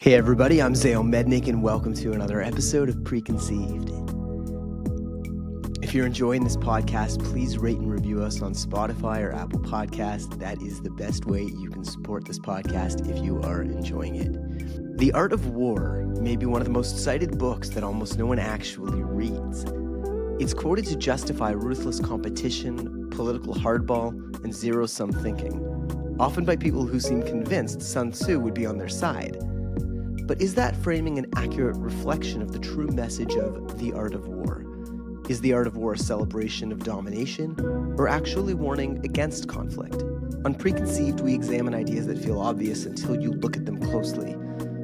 Hey everybody, I'm Zayo Mednick and welcome to another episode of Preconceived. If you're enjoying this podcast, please rate and review us on Spotify or Apple Podcasts. That is the best way you can support this podcast if you are enjoying it. The Art of War may be one of the most cited books that almost no one actually reads. It's quoted to justify ruthless competition, political hardball, and zero-sum thinking, often by people who seem convinced Sun Tzu would be on their side. But is that framing an accurate reflection of the true message of The Art of War? Is The Art of War a celebration of domination, or actually warning against conflict? On Preconceived, we examine ideas that feel obvious until you look at them closely.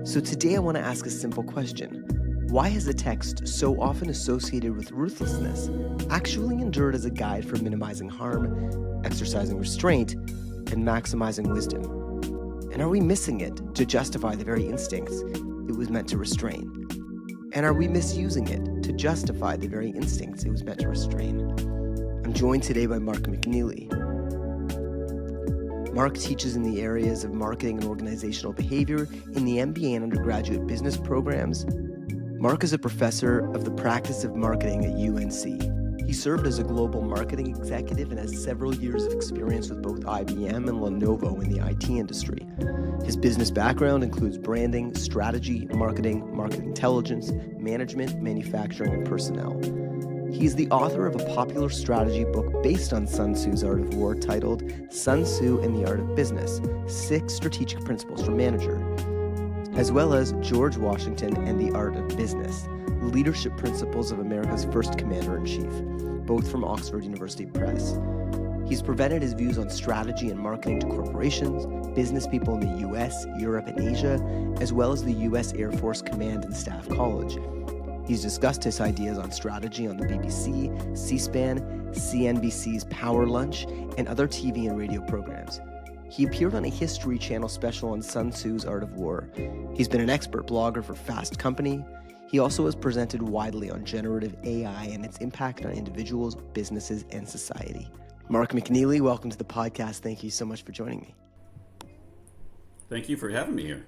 So today I want to ask a simple question. Why has a text so often associated with ruthlessness actually endured as a guide for minimizing harm, exercising restraint, and maximizing wisdom? And are we missing it to justify the very instincts it was meant to restrain? And are we misusing it to justify the very instincts it was meant to restrain? I'm joined today by Mark McNeely. Mark teaches in the areas of marketing and organizational behavior in the MBA and undergraduate business programs. Mark is a professor of the practice of marketing at UNC. He served as a global marketing executive and has several years of experience with both IBM and Lenovo in the IT industry. His business background includes branding, strategy, marketing, market intelligence, management, manufacturing, and personnel. He is the author of a popular strategy book based on Sun Tzu's Art of War titled Sun Tzu and the Art of Business: 6 Strategic Principles for Manager, as well as George Washington and the Art of Business: Leadership Principles of America's First Commander-in-Chief, both from Oxford University Press. He's presented his views on strategy and marketing to corporations, business people in the US, Europe, and Asia, as well as the US Air Force Command and Staff College. He's discussed his ideas on strategy on the BBC, C-SPAN, CNBC's Power Lunch, and other TV and radio programs. He appeared on a History Channel special on Sun Tzu's Art of War. He's been an expert blogger for Fast Company. He also has presented widely on generative AI and its impact on individuals, businesses, and society. Mark McNeely, welcome to the podcast. Thank you so much for joining me. Thank you for having me here.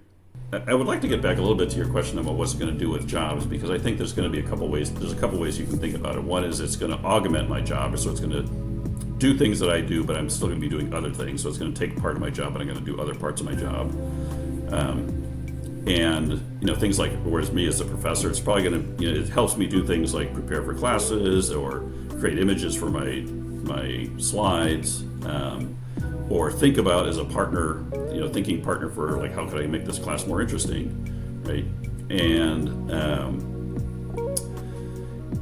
I would like to get back a little bit to your question about what's going to do with jobs, because I think there's going to be a couple ways. There's a couple ways you can think about it. One is it's going to augment my job, so it's going to do things that I do, but I'm still going to be doing other things. So it's going to take part of my job, but I'm going to do other parts of my job. And things like, whereas me as a professor, it's probably going to, it helps me do things like prepare for classes or create images for my slides, or think about as a partner, thinking partner for like, how could I make this class more interesting, right? And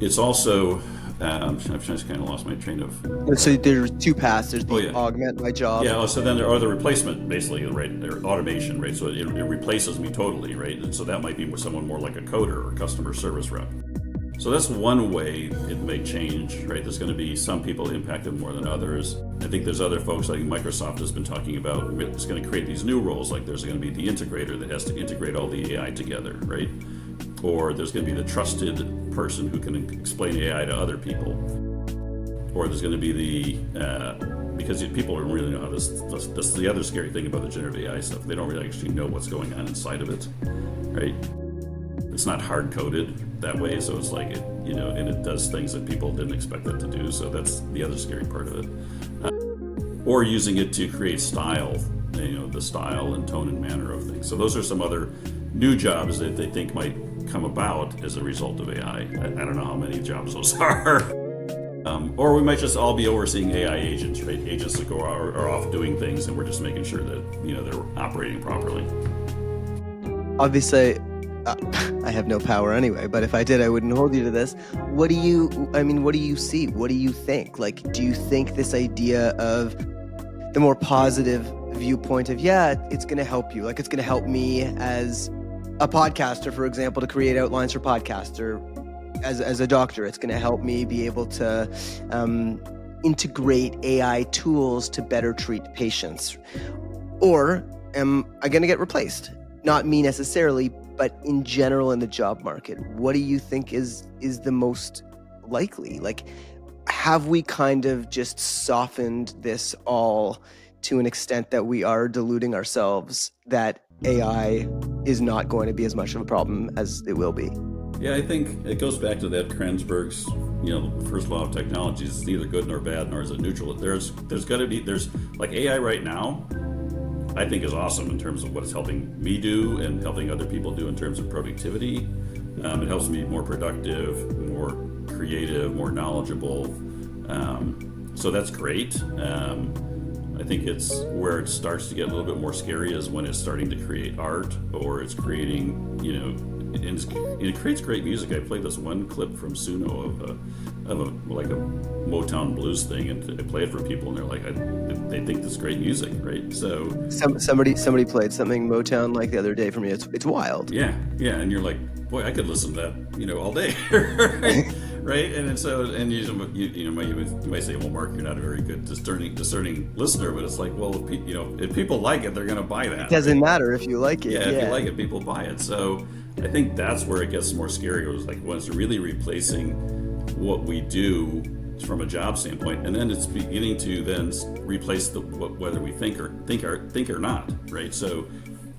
it's also, I've just kind of lost my train of. So there's two paths. There's the augment my job. Yeah. So then there are the replacement, basically, right? There automation, right? So it replaces me totally, right? And so that might be someone more like a coder or customer service rep. So that's one way it may change, right? There's going to be some people impacted more than others. I think there's other folks, like Microsoft has been talking about, it's going to create these new roles, like there's going to be the integrator that has to integrate all the AI together, right? Or there's going to be the trusted person who can explain AI to other people. Or there's going to be because people don't really know how that's the other scary thing about the generative AI stuff. They don't really actually know what's going on inside of it, right? It's not hard-coded that way, so it's like, and it does things that people didn't expect it to do, so that's the other scary part of it. Or using it to create style, the style and tone and manner of things. So those are some other new jobs that they think might come about as a result of AI. I don't know how many jobs those are. Or we might just all be overseeing AI agents, right? Agents that are off doing things, and we're just making sure that, they're operating properly. Obviously, I have no power anyway, but if I did, I wouldn't hold you to this. What do you see? What do you think? Like, do you think this idea of the more positive viewpoint of, it's going to help you, like it's going to help me as a podcaster, for example, to create outlines for podcasts, or as a doctor, it's going to help me be able to integrate AI tools to better treat patients? Or am I going to get replaced? Not me necessarily, but in general in the job market. What do you think is the most likely? Like, have we kind of just softened this all to an extent that we are deluding ourselves that AI is not going to be as much of a problem as it will be. Yeah, I think it goes back to that Kranzberg's, first law of technology is neither good nor bad nor is it neutral. There's like AI right now, I think is awesome in terms of what it's helping me do and helping other people do in terms of productivity. It helps me be more productive, more creative, more knowledgeable. So that's great. I think it's where it starts to get a little bit more scary is when it's starting to create art or it's creating, and it creates great music. I played this one clip from Suno of a Motown blues thing, and I play it for people, and they're like, they think this is great music, right? So somebody played something Motown like the other day for me. It's wild. Yeah, and you're like, boy, I could listen to that, all day, right? And so, and you might say, well, Mark, you're not a very good discerning listener, but it's like, well, if people like it, they're going to buy that. It doesn't matter if you like it. Yeah, if you like it, people buy it. So I think that's where it gets more scary. It was like when it's really replacing what we do from a job standpoint, and then it's beginning to then replace whether we think or not, right? So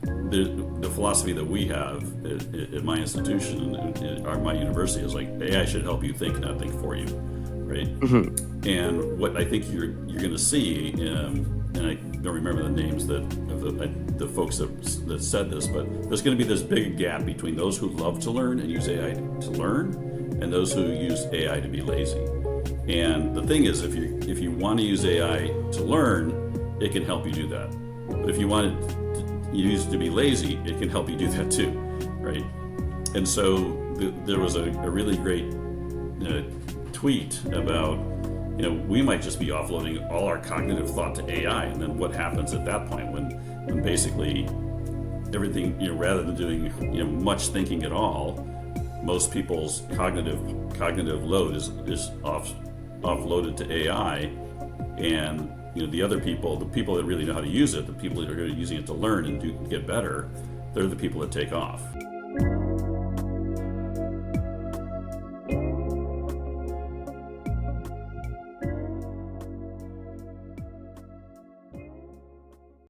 the philosophy that we have at my institution and my university is like AI should help you think, not think for you, right? Mm-hmm. And what I think you're going to see, and I don't remember the names of the folks that said this, but there's going to be this big gap between those who love to learn and use AI to learn, and those who use AI to be lazy. And the thing is, if you want to use AI to learn, it can help you do that. But if you want to use it to be lazy, it can help you do that too, right? And so there was a really great tweet about, we might just be offloading all our cognitive thought to AI, and then what happens at that point when basically everything, rather than doing much thinking at all, most people's cognitive load is offloaded to AI, and the other people, the people that really know how to use it, the people that are using it to learn and get better, they're the people that take off.